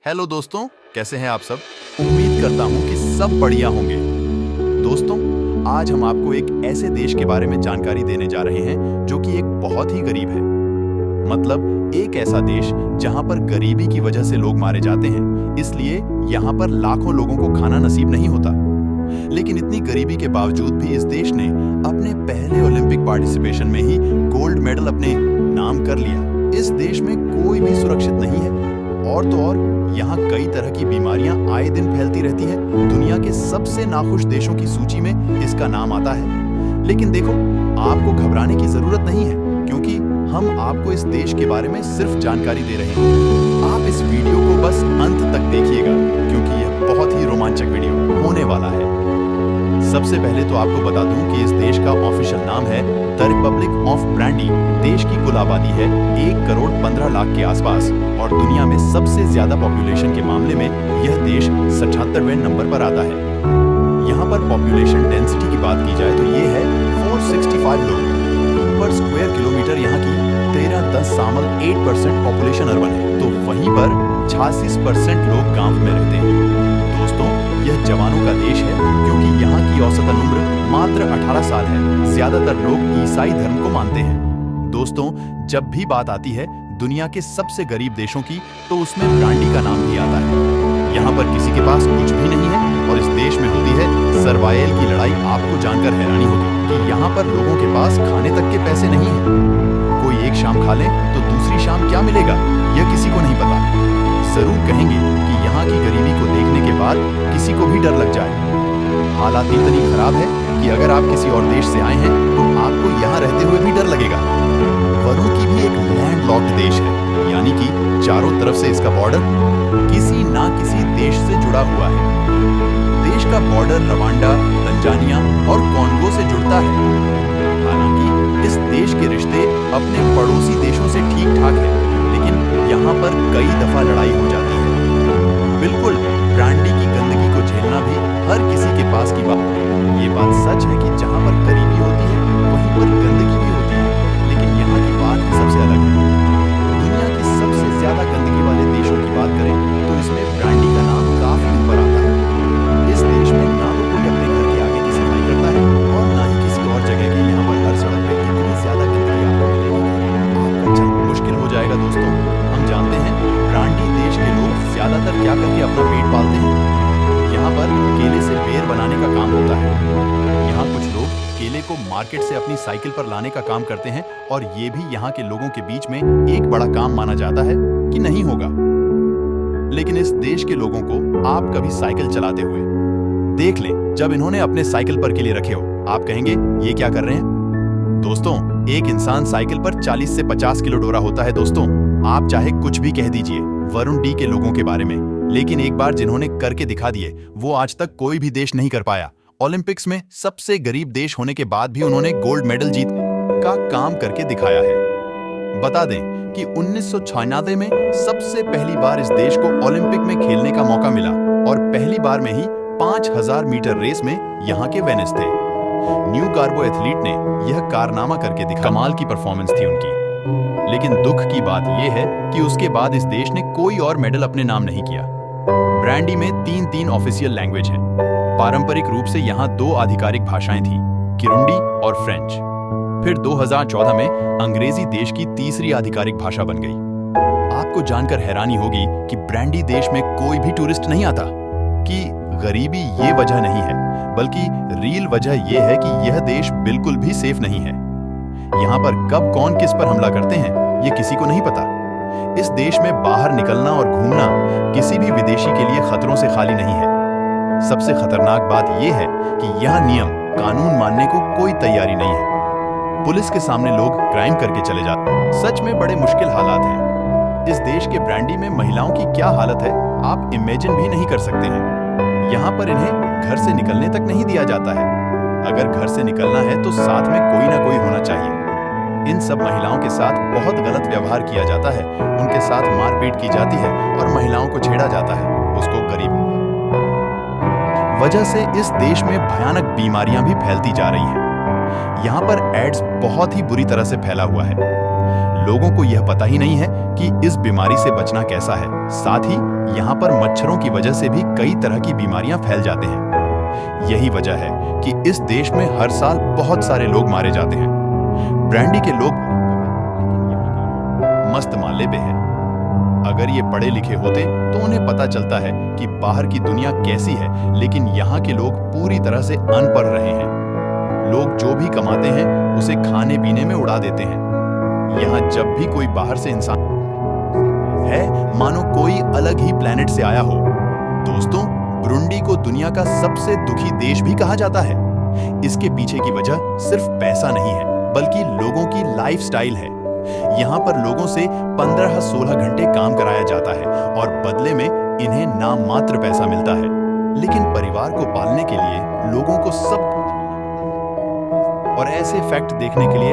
Hello दोस्तों, कैसे हैं आप सब। उम्मीद करता हूं कि सब बढ़िया होंगे। दोस्तों, आज हम आपको एक ऐसे देश के बारे में जानकारी देने जा रहे हैं जो कि एक बहुत ही गरीब है। मतलब एक ऐसा देश जहां पर गरीबी की वजह से लोग मारे जाते हैं, इसलिए यहां पर लाखों लोगों को खाना नसीब नहीं होता। लेकिन इतनी गरीबी के बावजूद भी इस देश ने अपने पहले ओलंपिक पार्टिसिपेशन में ही गोल्ड मेडल अपने नाम कर लिया। इस देश में कोई भी सुरक्षित नहीं है, और तो और यहाँ कई तरह की बीमारियां आए दिन फैलती रहती है। दुनिया के सबसे नाखुश देशों की सूची में इसका नाम आता है। लेकिन देखो, आपको घबराने की जरूरत नहीं है, क्योंकि हम आपको इस देश के बारे में सिर्फ जानकारी दे रहे हैं। आप इस वीडियो को बस अंत तक देखिएगा, क्योंकि यह बहुत ही रोमांचक वीडियो होने वाला है। सबसे पहले तो आपको बता दूं कि इस देश का ऑफिशियल नाम है द रिपब्लिक ऑफ ब्रांडी। देश की कुल आबादी है 1 करोड़ 15 लाख के आसपास, और दुनिया में सबसे ज्यादा पॉपुलेशन के मामले में यह देश 77वें नंबर पर आता है। यहाँ पर पॉपुलेशन डेंसिटी की बात की जाए तो ये है 465 लोग पर स्क्वायर किलोमीटर। यहाँ की 13.8% पॉपुलेशन अर्बन है, तो वहीं पर 86% लोग गांव में रहते हैं। दोस्तों, यह जवानों का देश है, क्योंकि यहाँ की औसतन उम्र मात्र 18 साल है। ज्यादातर लोग ईसाई धर्म को मानते हैं। दोस्तों, जब भी बात आती है दुनिया के सबसे गरीब देशों की, तो उसमें ब्रांडी का नाम भी आता है। यहाँ पर किसी के पास कुछ भी नहीं है, और इस देश में होती है सर्वाइवल की लड़ाई। आपको जानकर हैरानी होगी कि यहाँ पर लोगों के पास खाने तक के पैसे नहीं है। कोई एक शाम खा ले तो दूसरी शाम क्या मिलेगा, यह किसी को नहीं पता। जरूर कहेंगे कि यहाँ की गरीबी को देखने के बाद किसी को भी डर लग जाए। हालात इतनी खराब है कि अगर आप किसी और देश से आए हैं तो आपको यहाँ रहते हुए भी डर लगेगा। वरुण की भी एक लैंडलॉक्ड देश है, यानी कि चारों तरफ से इसका बॉर्डर किसी ना किसी देश से जुड़ा हुआ है। देश का बॉर्डर रवांडा, तंजानिया और कॉन्गो से जुड़ता है। हालांकि इस देश के रिश्ते अपने पड़ोसी देशों से ठीक ठाक है, लेकिन यहाँ पर कई दफा लड़ाई हो जाती है। बिल्कुल, ब्रांडी की गंदगी को झेलना भी हर किसी के पास की बात। ये बात सच है कि जहाँ पर गरीबी होती है वहीं पर गंदगी भी होती है, लेकिन यहाँ की बात ही सबसे अलग है। दुनिया की सबसे ज्यादा गंदगी वाले देशों की बात करें तो इसमें ब्रांडी का नाम काफी ऊपर आता है। इस देश में ना तो कोई अपने घर के आगे की सफाई करता है, और ना ही किसी और जगह की। यहाँ पर हर सड़क पे इतनी ज्यादा गंदगी आपको मिलेगी, आपका चलना मुश्किल हो जाएगा। दोस्तों, हम जानते हैं ब्रांडी देश के लोग ज्यादातर क्या करके अपना पेट पालते हैं। यहाँ पर केले से बेर बनाने का काम होता है। यहाँ कुछ लोग केले को मार्केट से अपनी साइकिल पर लाने का काम करते हैं, और ये भी यहाँ के लोगों के बीच में एक बड़ा काम माना जाता है कि नहीं होगा। लेकिन इस देश के लोगों को आप कभी साइकिल चलाते हुए देख लें, जब इन्होंने अपने साइकिल पर केले रखे हो, आप कहेंगे ये क्या कर रहे हैं। दोस्तों, एक इंसान साइकिल पर 40 से 50 किलो ढोरा होता है। दोस्तों, आप चाहे कुछ भी कह दीजिए वरुण डी के लोगों के बारे में, लेकिन एक बार जिन्होंने करके दिखा दिए, वो आज तक कोई भी देश नहीं कर पाया। ओलंपिक्स में सबसे गरीब देश होने के बाद भी उन्होंने गोल्ड मेडल जीतने का काम करके दिखाया है। बता दें कि 1996 में सबसे पहली बार इस देश को ओलंपिक में खेलने का मौका मिला, और पहली बार में ही 5000 मीटर रेस में यहाँ के वेनिस थे। न्यू कार्बो एथलीट ने यह कारनामा करके दिखा। कमाल की परफॉर्मेंस थी उनकी। लेकिन दुख की बात यह है कि उसके बाद इस देश ने कोई और मेडल अपने नाम नहीं किया। ब्रांडी में 3 ऑफिशियल लैंग्वेज हैं। पारंपरिक रूप से यहाँ 2 आधिकारिक भाषाएं थीं, किरुंडी और फ्रेंच। फिर 2014 में अंग्रेजी देश की तीसरी आधिकारिक भाषा बन गई। आपको जानकर हैरानी होगी कि ब्रांडी देश में कोई भी टूरिस्ट नहीं आता। कि गरीबी ये वजह नहीं है, बल्कि रियल वजह यह है कि यह देश बिल्कुल भी सेफ नहीं है। यहाँ पर कब कौन किस पर हमला करते हैं, ये किसी को नहीं पता। इस देश में बाहर निकलना और घूमना किसी भी विदेशी के लिए खतरों से खाली नहीं है। सबसे खतरनाक बात यह है कि यह नियम कानून मानने को कोई तैयारी नहीं है। पुलिस के सामने लोग क्राइम करके चले जाते हैं। सच में बड़े मुश्किल हालात हैं। इस देश के ब्रांडी में महिलाओं की क्या हालत है, आप इमेजिन भी नहीं कर सकते हैं। यहाँ पर इन्हें घर से निकलने तक नहीं दिया जाता है। अगर घर से निकलना है तो साथ में कोई ना कोई होना चाहिए। इन सब महिलाओं के साथ बहुत गलत व्यवहार किया जाता है, उनके साथ मारपीट की जाती है, और महिलाओं को छेड़ा जाता है, उसको गरीब वजह से इस देश में भयानक बीमारियां भी फैलती जा रही हैं। यहाँ पर एड्स बहुत ही बुरी तरह से फैला हुआ है। लोगों को यह पता ही नहीं है कि इस बीमारी से बचना कैसा है। साथ ही यहाँ पर मच्छरों की वजह से भी कई तरह की बीमारियां फैल जाते हैं। यही वजह है कि इस देश में हर साल बहुत सारे लोग मारे जाते हैं। ब्रांडी के लोग मस्त माले पे हैं। अगर ये पढ़े लिखे होते तो उन्हें पता चलता है कि बाहर की दुनिया कैसी है, लेकिन यहाँ के लोग पूरी तरह से अनपढ़ रहे हैं। लोग जो भी कमाते हैं उसे खाने पीने में उड़ा देते हैं। यहाँ जब भी कोई बाहर से इंसान है, मानो कोई अलग ही प्लेनेट से आया हो। दोस्तों, ब्रुंडी को दुनिया का सबसे दुखी देश भी कहा जाता है। इसके पीछे की वजह सिर्फ पैसा नहीं है, बल्कि लोगों की लाइफस्टाइल है। यहाँ पर लोगों से 15-16 घंटे काम कराया जाता है और बदले में इन्हें नाममात्र पैसा मिलता है। लेकिन परिवार को पालने के लिए लोगों को सब और ऐसे फैक्ट देखने के लिए